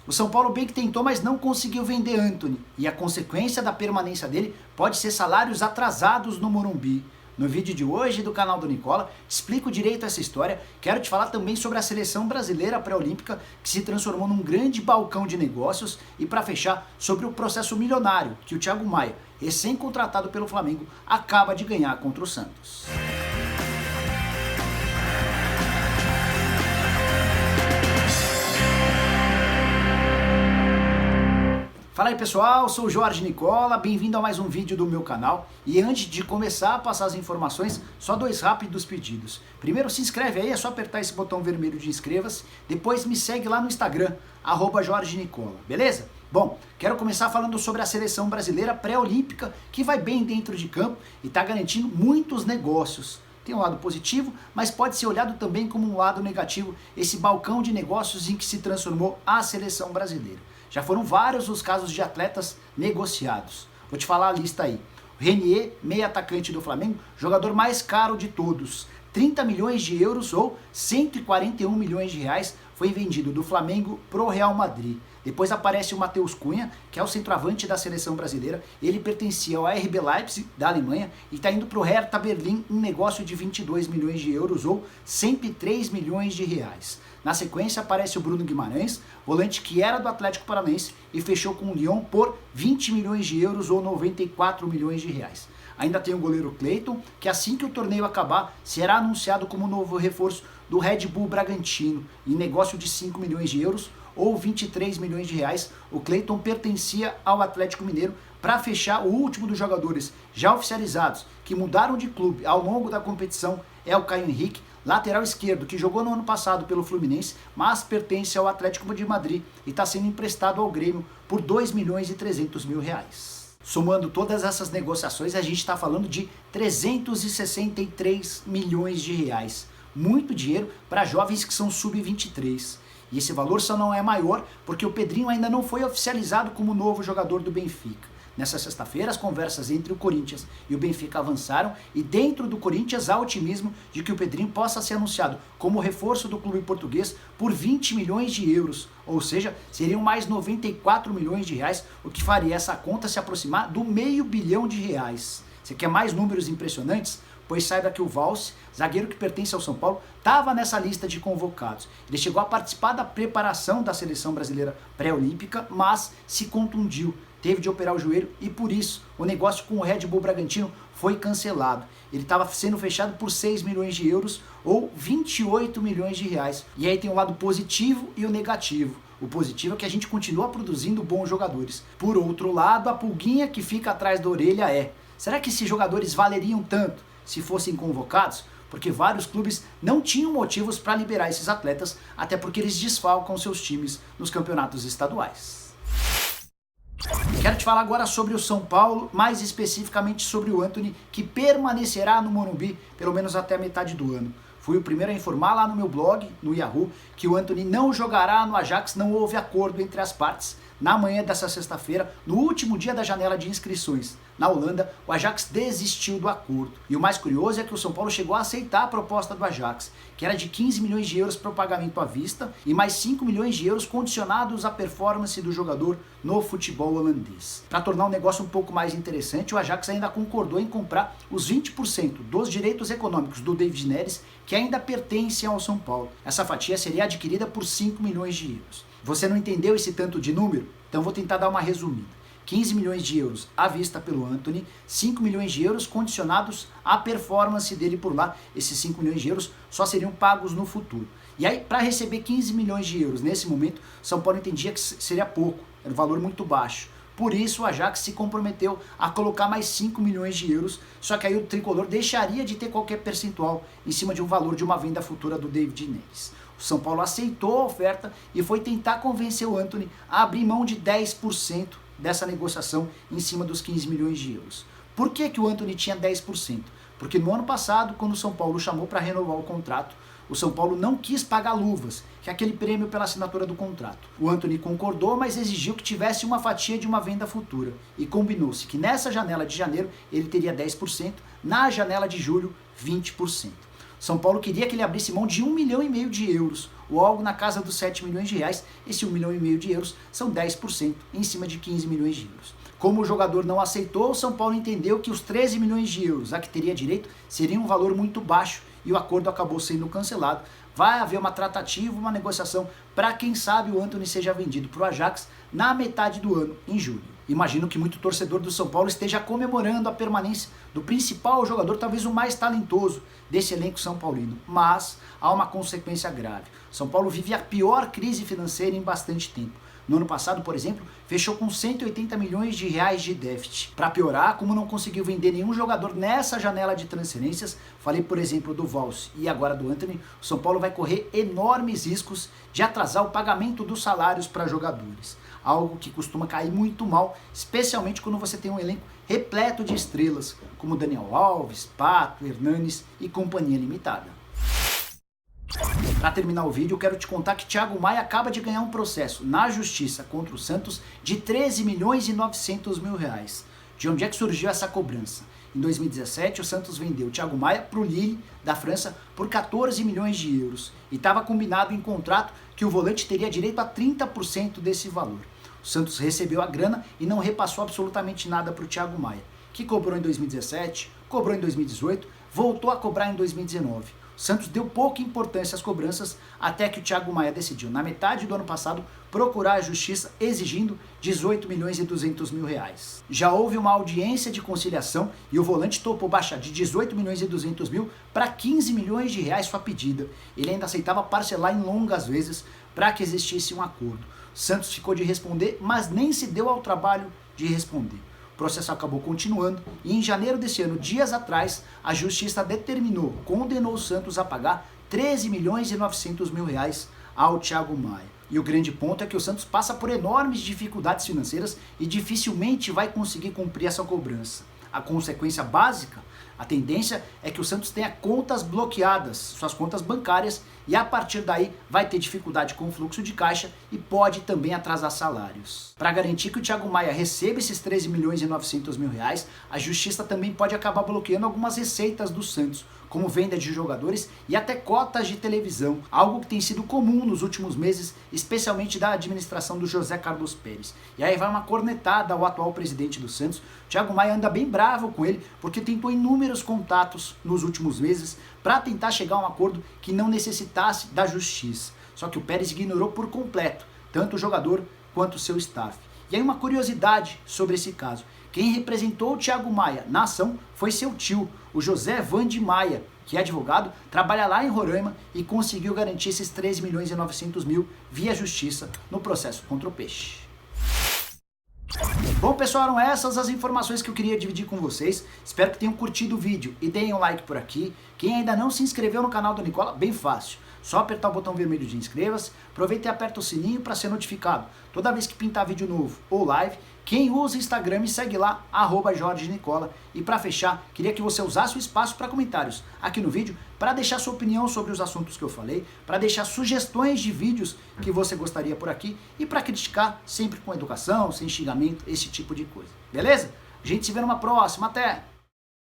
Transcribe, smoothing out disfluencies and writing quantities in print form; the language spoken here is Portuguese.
O São Paulo bem que tentou, mas não conseguiu vender Antony. E a consequência da permanência dele pode ser salários atrasados no Morumbi. No vídeo de hoje do canal do Nicola, explico direito essa história. Quero te falar também sobre a seleção brasileira pré-olímpica que se transformou num grande balcão de negócios e para fechar, sobre o processo milionário que o Thiago Maia, recém-contratado pelo Flamengo, acaba de ganhar contra o Santos. Fala aí pessoal, sou o Jorge Nicola, bem-vindo a mais um vídeo do meu canal. E antes de começar a passar as informações, só dois rápidos pedidos. Primeiro, se inscreve aí, é só apertar esse botão vermelho de inscreva-se. Depois me segue lá no Instagram, @JorgeNicola, beleza? Bom, quero começar falando sobre a seleção brasileira pré-olímpica, que vai bem dentro de campo e está garantindo muitos negócios. Tem um lado positivo, mas pode ser olhado também como um lado negativo, esse balcão de negócios em que se transformou a seleção brasileira. Já foram vários os casos de atletas negociados. Vou te falar a lista aí. O Renier, meio atacante do Flamengo, jogador mais caro de todos. 30 milhões de euros ou 141 milhões de reais foi vendido do Flamengo pro Real Madrid. Depois aparece o Matheus Cunha, que é o centroavante da seleção brasileira. Ele pertencia ao RB Leipzig, da Alemanha, e está indo para o Hertha Berlim, um negócio de 22 milhões de euros ou 103 milhões de reais. Na sequência aparece o Bruno Guimarães, volante que era do Atlético Paranaense e fechou com o Lyon por 20 milhões de euros ou 94 milhões de reais. Ainda tem o goleiro Cleiton, que assim que o torneio acabar, será anunciado como novo reforço do Red Bull Bragantino, em negócio de 5 milhões de euros ou 23 milhões de reais. O Cleiton pertencia ao Atlético Mineiro. Para fechar, o último dos jogadores já oficializados que mudaram de clube ao longo da competição é o Caio Henrique, lateral esquerdo, que jogou no ano passado pelo Fluminense, mas pertence ao Atlético de Madrid e está sendo emprestado ao Grêmio por 2 milhões e 300 mil reais. Somando todas essas negociações, a gente está falando de 363 milhões de reais. Muito dinheiro para jovens que são sub-23. E esse valor só não é maior porque o Pedrinho ainda não foi oficializado como novo jogador do Benfica. Nessa sexta-feira, as conversas entre o Corinthians e o Benfica avançaram e dentro do Corinthians há otimismo de que o Pedrinho possa ser anunciado como reforço do clube português por 20 milhões de euros, ou seja, seriam mais 94 milhões de reais, o que faria essa conta se aproximar do R$500 milhão. Você quer mais números impressionantes? Pois saiba que o Valls, zagueiro que pertence ao São Paulo, estava nessa lista de convocados. Ele chegou a participar da preparação da seleção brasileira pré-olímpica, mas se contundiu. Teve de operar o joelho e por isso o negócio com o Red Bull Bragantino foi cancelado. Ele estava sendo fechado por 6 milhões de euros ou 28 milhões de reais. E aí tem o lado positivo e o negativo. O positivo é que a gente continua produzindo bons jogadores. Por outro lado, a pulguinha que fica atrás da orelha é: será que esses jogadores valeriam tanto se fossem convocados? Porque vários clubes não tinham motivos para liberar esses atletas, até porque eles desfalcam seus times nos campeonatos estaduais. Quero te falar agora sobre o São Paulo, mais especificamente sobre o Antony, que permanecerá no Morumbi pelo menos até a metade do ano. Fui o primeiro a informar lá no meu blog, no Yahoo, que o Antony não jogará no Ajax, não houve acordo entre as partes. Na manhã dessa sexta-feira, no último dia da janela de inscrições na Holanda, o Ajax desistiu do acordo. E o mais curioso é que o São Paulo chegou a aceitar a proposta do Ajax, que era de 15 milhões de euros para o pagamento à vista e mais 5 milhões de euros condicionados à performance do jogador no futebol holandês. Para tornar o negócio um pouco mais interessante, o Ajax ainda concordou em comprar os 20% dos direitos econômicos do David Neres, que ainda pertencem ao São Paulo. Essa fatia seria adquirida por 5 milhões de euros. Você não entendeu esse tanto de número? Então vou tentar dar uma resumida. 15 milhões de euros à vista pelo Antony, 5 milhões de euros condicionados à performance dele por lá. Esses 5 milhões de euros só seriam pagos no futuro. E aí, para receber 15 milhões de euros nesse momento, São Paulo entendia que seria pouco, era um valor muito baixo. Por isso o Ajax se comprometeu a colocar mais 5 milhões de euros, só que aí o tricolor deixaria de ter qualquer percentual em cima de um valor de uma venda futura do David Neres. O São Paulo aceitou a oferta e foi tentar convencer o Antony a abrir mão de 10% dessa negociação em cima dos 15 milhões de euros. Por que o Antony tinha 10%? Porque no ano passado, quando o São Paulo chamou para renovar o contrato, o São Paulo não quis pagar luvas, que é aquele prêmio pela assinatura do contrato. O Antony concordou, mas exigiu que tivesse uma fatia de uma venda futura. E combinou-se que nessa janela de janeiro ele teria 10%, na janela de julho 20%. São Paulo queria que ele abrisse mão de 1,5 milhão de euros, ou algo na casa dos 7 milhões de reais. Esse 1,5 milhão de euros são 10% em cima de 15 milhões de euros. Como o jogador não aceitou, o São Paulo entendeu que os 13 milhões de euros a que teria direito seria um valor muito baixo e o acordo acabou sendo cancelado. Vai haver uma tratativa, uma negociação para quem sabe o Antony seja vendido para o Ajax na metade do ano, em julho. Imagino que muito torcedor do São Paulo esteja comemorando a permanência do principal jogador, talvez o mais talentoso desse elenco são paulino, mas há uma consequência grave. São Paulo vive a pior crise financeira em bastante tempo. No ano passado, por exemplo, fechou com 180 milhões de reais de déficit. Para piorar, como não conseguiu vender nenhum jogador nessa janela de transferências, falei por exemplo do Valls e agora do Antony, o São Paulo vai correr enormes riscos de atrasar o pagamento dos salários para jogadores. Algo que costuma cair muito mal, especialmente quando você tem um elenco repleto de estrelas, como Daniel Alves, Pato, Hernanes e companhia limitada. Para terminar o vídeo, eu quero te contar que Thiago Maia acaba de ganhar um processo na justiça contra o Santos de 13 milhões e 900 mil reais. De onde é que surgiu essa cobrança? Em 2017, o Santos vendeu Thiago Maia para o Lille, da França, por 14 milhões de euros. E estava combinado em contrato que o volante teria direito a 30% desse valor. O Santos recebeu a grana e não repassou absolutamente nada para o Thiago Maia, que cobrou em 2017, cobrou em 2018, voltou a cobrar em 2019. O Santos deu pouca importância às cobranças até que o Thiago Maia decidiu, na metade do ano passado, procurar a justiça exigindo 18 milhões e 200 mil reais. Já houve uma audiência de conciliação e o volante topou baixar de 18 milhões e 200 mil para 15 milhões de reais sua pedida. Ele ainda aceitava parcelar em longas vezes para que existisse um acordo. O Santos ficou de responder, mas nem se deu ao trabalho de responder. O processo acabou continuando e em janeiro desse ano, dias atrás, a justiça condenou o Santos a pagar 13 milhões e 900 mil reais ao Thiago Maia. E o grande ponto é que o Santos passa por enormes dificuldades financeiras e dificilmente vai conseguir cumprir essa cobrança. A consequência básica, a tendência é que o Santos tenha contas bloqueadas, suas contas bancárias, e a partir daí vai ter dificuldade com o fluxo de caixa e pode também atrasar salários. Para garantir que o Thiago Maia receba esses 13 milhões e 900 mil reais, a justiça também pode acabar bloqueando algumas receitas do Santos, como venda de jogadores e até cotas de televisão, algo que tem sido comum nos últimos meses, especialmente da administração do José Carlos Pérez. E aí vai uma cornetada ao atual presidente do Santos. O Thiago Maia anda bem bravo com ele, porque tentou inúmeros contatos nos últimos meses para tentar chegar a um acordo que não necessitasse da justiça. Só que o Pérez ignorou por completo, tanto o jogador quanto o seu staff. E aí uma curiosidade sobre esse caso. Quem representou o Thiago Maia na ação foi seu tio, o José Vande Maia, que é advogado, trabalha lá em Roraima e conseguiu garantir esses 13 milhões e 900 mil via justiça no processo contra o Peixe. Bom pessoal, eram essas as informações que eu queria dividir com vocês. Espero que tenham curtido o vídeo e deem um like por aqui. Quem ainda não se inscreveu no canal do Nicola, bem fácil. Só apertar o botão vermelho de inscreva-se, aproveita e aperta o sininho para ser notificado toda vez que pintar vídeo novo ou live. Quem usa Instagram me segue lá, @JorgeNicola. E para fechar, queria que você usasse o espaço para comentários aqui no vídeo para deixar sua opinião sobre os assuntos que eu falei, para deixar sugestões de vídeos que você gostaria por aqui e para criticar sempre com educação, sem xingamento, esse tipo de coisa. Beleza? A gente se vê numa próxima. Até!